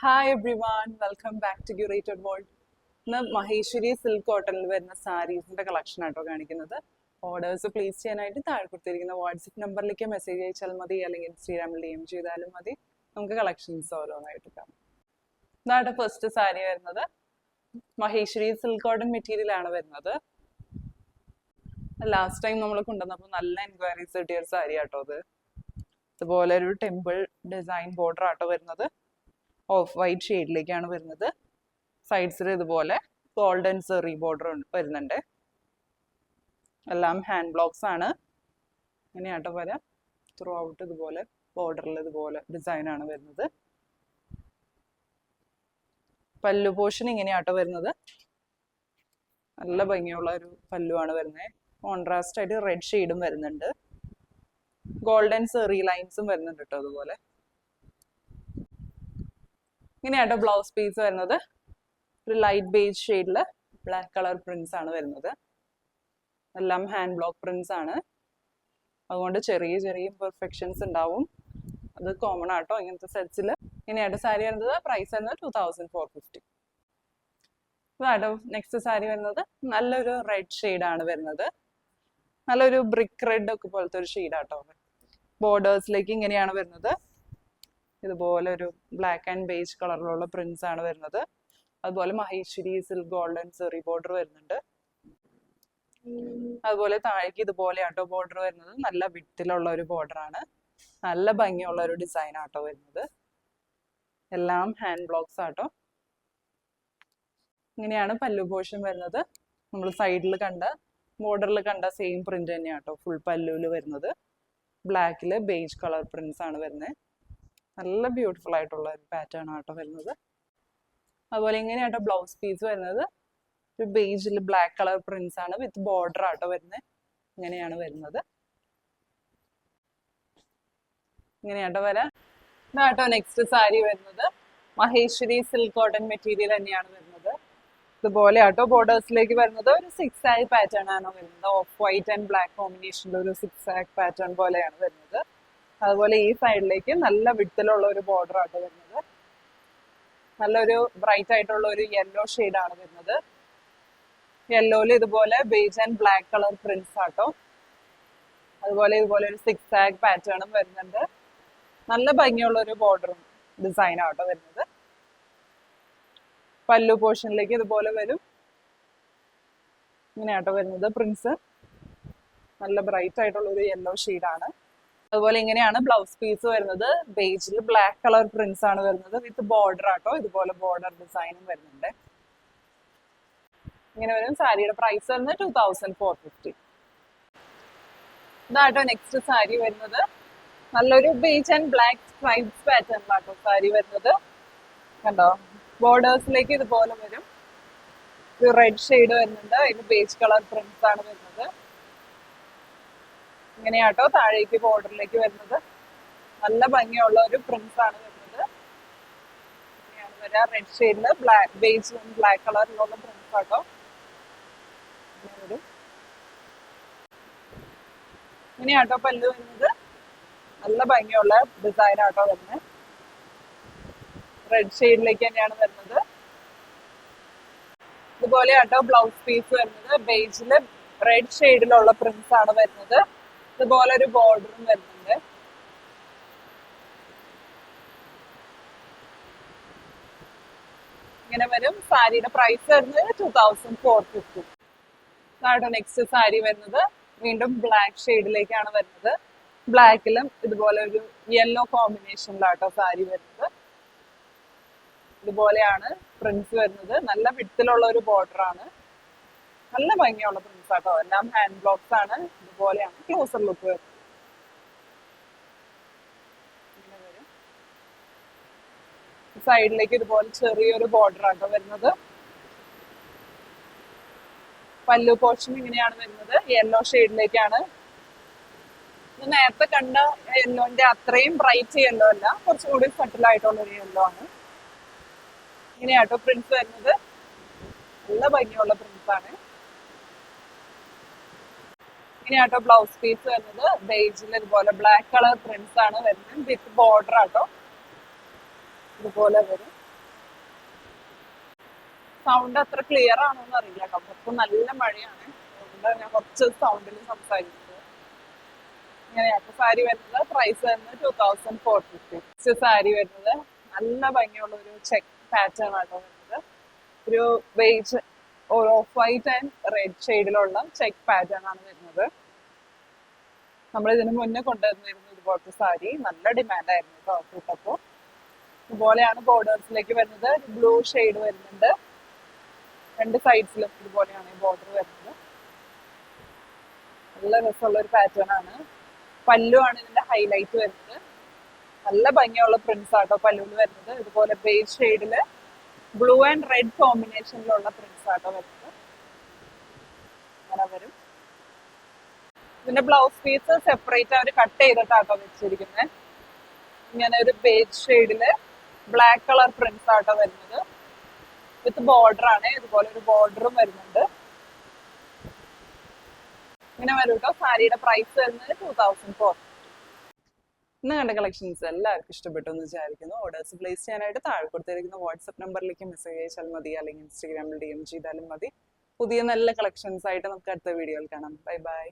Hi everyone, welcome back to Curated World. ഇന്ന് Maheshwari silk കോട്ടണിൽ വരുന്ന സാരീസിന്റെ കളക്ഷൻ ആട്ടോ കാണിക്കുന്നത്. ഓർഡേഴ്സ് പ്ലേസ് ചെയ്യാനായിട്ട് താഴെ കൊടുത്തിരിക്കുന്ന വാട്സപ്പ് നമ്പറിലേക്ക് മെസ്സേജ് അയച്ചാൽ മതി, അല്ലെങ്കിൽ ഇൻസ്റ്റാഗ്രാമിൽ DM ചെയ്താലും മതി. നമുക്ക് കളക്ഷൻസ് ഓരോന്നായിട്ട് കാണാം. ഇതാണ് ഫസ്റ്റ് സാരി വരുന്നത്. മഹേശ്വരി സിൽക്ക് കോട്ടൺ മെറ്റീരിയൽ ആണ് വരുന്നത്. ലാസ്റ്റ് ടൈം നമ്മൾ കൊണ്ടുവന്നപ്പോൾ നല്ല എൻക്വയറീസ് കിട്ടിയ ഒരു സാരി ആട്ടോ അത്. ഇതുപോലെ ഒരു ടെമ്പിൾ ഡിസൈൻ ബോർഡർ ആട്ടോ വരുന്നത്. ഓഫ് വൈറ്റ് ഷെയ്ഡിലേക്കാണ് വരുന്നത്. സൈഡ്സിൽ ഇതുപോലെ ഗോൾഡൻ സെറി ബോർഡർ വരുന്നുണ്ട്. എല്ലാം ഹാൻഡ് ബ്ലോക്സ് ആണ്. ഇങ്ങനെയാട്ടോ വരാം. ത്രൂ ഔട്ട് ഇതുപോലെ ബോർഡറിൽ ഇതുപോലെ ഡിസൈൻ ആണ് വരുന്നത്. പല്ലു പോർഷൻ ഇങ്ങനെയാട്ടോ വരുന്നത്. നല്ല ഭംഗിയുള്ള ഒരു പല്ലുവാണ് വരുന്നത്. കോൺട്രാസ്റ്റ് ആയിട്ട് റെഡ് ഷെയ്ഡും വരുന്നുണ്ട്. ഗോൾഡൻ സെറി ലൈൻസും വരുന്നുണ്ട് കേട്ടോ. അതുപോലെ ഇങ്ങനെയാട്ടോ ബ്ലൗസ് പീസ് വരുന്നത്. ഒരു ലൈറ്റ് ബേജ് ഷെയ്ഡില് ബ്ലാക്ക് കളർ പ്രിന്റ്സ് ആണ് വരുന്നത്. എല്ലാം ഹാൻഡ് ബ്ലോക്ക് പ്രിന്റ്സ് ആണ്. അതുകൊണ്ട് ചെറിയ ചെറിയ പെർഫെക്ഷൻസ് ഉണ്ടാവും. അത് കോമൺ ആട്ടോ ഇങ്ങനത്തെ സെറ്റ്സിൽ. ഇങ്ങനെയാട്ടോ സാരി വരുന്നത്. പ്രൈസ് വരുന്നത് 2450. ഇതാട്ടോ നെക്സ്റ്റ് സാരി വരുന്നത്. നല്ലൊരു റെഡ് ഷെയ്ഡാണ് വരുന്നത്. നല്ലൊരു ബ്രിക്ക് റെഡ് ഒക്കെ പോലത്തെ ഒരു ഷെയ്ഡാട്ടോ. ബോർഡേഴ്സിലേക്ക് ഇങ്ങനെയാണ് വരുന്നത്. ഇതുപോലെ ഒരു ബ്ലാക്ക് ആൻഡ് ബേജ് കളറിലുള്ള പ്രിന്റ്സ് ആണ് വരുന്നത്. അതുപോലെ മഹേശ്വരി സിൽക്ക് ഗോൾഡൻ സെറി ബോർഡർ വരുന്നുണ്ട്. അതുപോലെ താഴേക്ക് ഇതുപോലെ ആട്ടോ ബോർഡർ വരുന്നത്. നല്ല വിട്ടിലുള്ള ഒരു ബോർഡർ ആണ്. നല്ല ഭംഗിയുള്ള ഒരു ഡിസൈൻ ആട്ടോ വരുന്നത്. എല്ലാം ഹാൻഡ് ബ്ലോക്സ് ആട്ടോ. ഇങ്ങനെയാണ് പല്ലു പോർഷൻ വരുന്നത്. നമ്മൾ സൈഡിൽ കണ്ട ബോർഡറിൽ കണ്ട സെയിം പ്രിന്റ് തന്നെയാട്ടോ ഫുൾ പല്ലുവിൽ വരുന്നത്. ബ്ലാക്കില് ബേജ് കളർ പ്രിന്റ്സ് ആണ് വരുന്നത്. നല്ല ബ്യൂട്ടിഫുൾ ആയിട്ടുള്ള ഒരു പാറ്റേൺ ആട്ടോ വരുന്നത്. അതുപോലെ ഇങ്ങനെയാട്ടോ ബ്ലൗസ് പീസ് വരുന്നത്. ഒരു ബേജിൽ ബ്ലാക്ക് കളർ പ്രിന്റ്സ് ആണ് വിത്ത് ബോർഡർ ആട്ടോ വരുന്നത്. ഇങ്ങനെയാണ് വരുന്നത്. ഇങ്ങനെയാട്ടോ വരാം. ഇതാട്ടോ നെക്സ്റ്റ് സാരി വരുന്നത്. മഹേശ്വരി സിൽക്ക് കോട്ടൺ മെറ്റീരിയൽ തന്നെയാണ് വരുന്നത്. ഇതുപോലെ ആട്ടോ ബോർഡേഴ്സിലേക്ക് വരുന്നത്. ഒരു 6 പാറ്റേൺ ആണോ വരുന്നത്. ഓഫ് വൈറ്റ് ആൻഡ് ബ്ലാക്ക് കോമ്പിനേഷനിൽ ഒരു 6 പാറ്റേൺ പോലെയാണ് വരുന്നത്. അതുപോലെ ഈ സൈഡിലേക്ക് നല്ല വിഡ്ത്തിലുള്ള ഒരു ബോർഡർ ആട്ടോ വരുന്നത്. നല്ലൊരു ബ്രൈറ്റ് ആയിട്ടുള്ള ഒരു യെല്ലോ ആണ് വരുന്നത്. യെല്ലോയിൽ ഇതുപോലെ beige and black colour prints ആട്ടോ. അതുപോലെ ഇതുപോലെ ഒരു 6 പാറ്റേണും വരുന്നുണ്ട്. നല്ല ഭംഗിയുള്ള ഒരു ബോർഡറും ഡിസൈൻ ആട്ടോ വരുന്നത്. പല്ലു പോർഷനിലേക്ക് ഇതുപോലെ വരും. ഇങ്ങനെയാട്ടോ വരുന്നത് പ്രിന്റ്സ്. നല്ല ബ്രൈറ്റ് ആയിട്ടുള്ള ഒരു യെല്ലോ ആണ്. അതുപോലെ ഇങ്ങനെയാണ് ബ്ലൗസ് പീസ് വരുന്നത്. ബേജിൽ ബ്ലാക്ക് കളർ പ്രിന്റ്സ് ആണ് വരുന്നത് വിത്ത് ബോർഡർ ആട്ടോ. ഇതുപോലെ ബോർഡർ ഡിസൈനും വരുന്നുണ്ട്. ഇങ്ങനെ വരും. സാരിയുടെ പ്രൈസ് വരുന്നത് 2450. ഇതാട്ടോ നെക്സ്റ്റ് സാരി വരുന്നത്. നല്ലൊരു ബേജ് ആൻഡ് ബ്ലാക്ക് സ്ട്രൈപ്സ് പാറ്റേണിലാട്ടോ സാരി വരുന്നത്. കണ്ടോ ബോർഡേഴ്സിലേക്ക് ഇതുപോലെ വരും. ഒരു റെഡ് ഷെയ്ഡ് വരുന്നുണ്ട്. ഇത് ബേജ് കളർ പ്രിന്റ്സ് ആണ് വരുന്നത്. ഇങ്ങനെയാട്ടോ താഴേക്ക് ബോർഡറിലേക്ക് വരുന്നത്. നല്ല ഭംഗിയുള്ള ഒരു പ്രിന്റ്സ് ആണ് വരുന്നത്. ഇങ്ങനെയാണ് വരിക. റെഡ് ഷെയ്ഡില് ബേജ് ബ്ലാക്ക് കളറിലുള്ള പ്രിന്റ്സ് ആട്ടോ. ഇങ്ങനെയാട്ടോ പല്ല് വരുന്നത്. നല്ല ഭംഗിയുള്ള ഡിസൈൻ ആട്ടോ വരുന്നത്. റെഡ് ഷെയ്ഡിലേക്ക് തന്നെയാണ് വരുന്നത്. ഇതുപോലെ ആട്ടോ ബ്ലൗസ് പീസ് വരുന്നത്. ബേജില് റെഡ് ഷെയ്ഡിലുള്ള പ്രിന്റ്സ് ആണ് വരുന്നത്. ഇതുപോലെ ഒരു ബോർഡറും വരുന്നുണ്ട്. ഇങ്ങനെ വരും. സാരിയുടെ പ്രൈസ് വരുന്നത് 2450. ഇതാട്ടോ നെക്സ്റ്റ് സാരി വരുന്നത്. വീണ്ടും ബ്ലാക്ക് ഷെയ്ഡിലേക്കാണ് വരുന്നത്. ബ്ലാക്കിലും ഇതുപോലെ ഒരു യെല്ലോ കോമ്പിനേഷനിലാട്ടോ സാരി വരുന്നത്. ഇതുപോലെയാണ് പ്രിന്റ്സ് വരുന്നത്. നല്ല വിഡ്ത്തിലുള്ള ഒരു ബോർഡർ ആണ്. നല്ല ഭംഗിയുള്ള പ്രിന്റ്സ് ആട്ടോ. എല്ലാം ഹാൻഡ് ബ്ലോക്സ് ആണ്. ഇതുപോലെയാണ് ക്ലോസർ ലുക്ക് വരുന്നത്. ഇങ്ങനെ വരും. സൈഡിലേക്ക് ഇതുപോലെ ചെറിയൊരു ബോർഡർ ആട്ടോ വരുന്നത്. പല്ലു പോർഷൻ ഇങ്ങനെയാണ് വരുന്നത്. യെല്ലോ ഷെയ്ഡിലേക്കാണ്. ഇത് നേരത്തെ കണ്ട യെല്ലോന്റെ അത്രയും ബ്രൈറ്റ് യെല്ലോ അല്ല, കുറച്ചും കൂടി സട്ടിൽ ആയിട്ടുള്ള ഒരു യെല്ലോ ആണ്. ഇങ്ങനെയാട്ടോ പ്രിന്റ്സ് വരുന്നത്. നല്ല ഭംഗിയുള്ള പ്രിന്റ്സ് ആണ്. ഇങ്ങനെയാട്ടോ ബ്ലൗസ് പീസ് വരുന്നത്. ബേജിൽ ഇതുപോലെ ബ്ലാക്ക് കളർ പ്രിന്റ്സ് ആണ് വരുന്നത് വിത്ത് ബോർഡർ ആട്ടോ. ഇതുപോലെ വരും. സൗണ്ട് അത്ര ക്ലിയർ ആണോ എന്ന് അറിയില്ല കേട്ടോ, പുറത്ത് നല്ല മഴയാണ്, അതുകൊണ്ട് ഞാൻ കുറച്ച് സൗണ്ടിൽ സംസാരിക്കുന്നത്. ഇങ്ങനെയാണ് സാരി വരുന്നത്. പ്രൈസ് വരുന്നത് 2450. സാരി വരുന്നത് നല്ല ഭംഗിയുള്ള ഒരു ചെക്ക് പാറ്റേൺ ആട്ടോ വരുന്നത്. ഒരു beige off white and red ഷെയ്ഡിലുള്ള ചെക്ക് പാറ്റേൺ ആണ് വരുന്നത്. നമ്മൾ ഇതിന് മുന്നേ കൊണ്ടുവന്നിരുന്നു ഇതുപോലത്തെ സാരി, നല്ല ഡിമാൻഡ് ആയിരുന്നു കേട്ടോ കൂട്ടപ്പോൾ. ഇതുപോലെയാണ് ബോർഡേഴ്സിലേക്ക് വരുന്നത്. ബ്ലൂ ഷെയ്ഡ് വരുന്നുണ്ട്, രണ്ട് സൈഡ്സിലും ഇതുപോലെയാണ് ഈ ബോർഡർ വരുന്നത്. നല്ല രസമുള്ള ഒരു പാറ്റേൺ ആണ്. പല്ലു ആണ് ഇതിന്റെ ഹൈലൈറ്റ് വരുന്നത്. നല്ല ഭംഗിയുള്ള പ്രിന്റ്സ് ആട്ടോ പല്ലുവിൽ വരുന്നത്. ഇതുപോലെ ബേസ് ഷെയ്ഡില് ബ്ലൂ ആൻഡ് റെഡ് കോമ്പിനേഷനിലുള്ള പ്രിന്റ്സ് ആട്ടോ വരുന്നത്. അങ്ങനെ വരും. ഇതിന്റെ ബ്ലൗസ് പീസ് സെപ്പറേറ്റ് അവർ കട്ട് ചെയ്തിട്ടാട്ടോ വെച്ചിരിക്കുന്നത്. ഇങ്ങനെ ഒരു ബേസ് ഷെയ്ഡില് ബ്ലാക്ക് കളർ പ്രിന്റ്സ് ആട്ടോ വരുന്നത്. വിത്ത് ബോർഡർ ആണ്, ഇതുപോലെ ഒരു ബോർഡറും വരുന്നുണ്ട്. ഇങ്ങനെ വരും കേട്ടോ. സാരിയുടെ പ്രൈസ് വരുന്നത് 2400. ഇന്ന് കണ്ട കളക്ഷൻസ് എല്ലാവർക്കും ഇഷ്ടപ്പെട്ടു എന്ന് വിചാരിക്കുന്നു. ഓർഡേഴ്സ് പ്ലേസ് ചെയ്യാനായിട്ട് താഴെ കൊടുത്തിരിക്കുന്ന വാട്സ്ആപ്പ് നമ്പറിലേക്ക് മെസ്സേജ് അയച്ചാൽ മതി, അല്ലെങ്കിൽ ഇൻസ്റ്റാഗ്രാമിൽ DM ചെയ്താലും മതി. പുതിയ നല്ല കളക്ഷൻസ് ആയിട്ട് നമുക്ക് അടുത്ത വീഡിയോയിൽ കാണാം. Bye bye.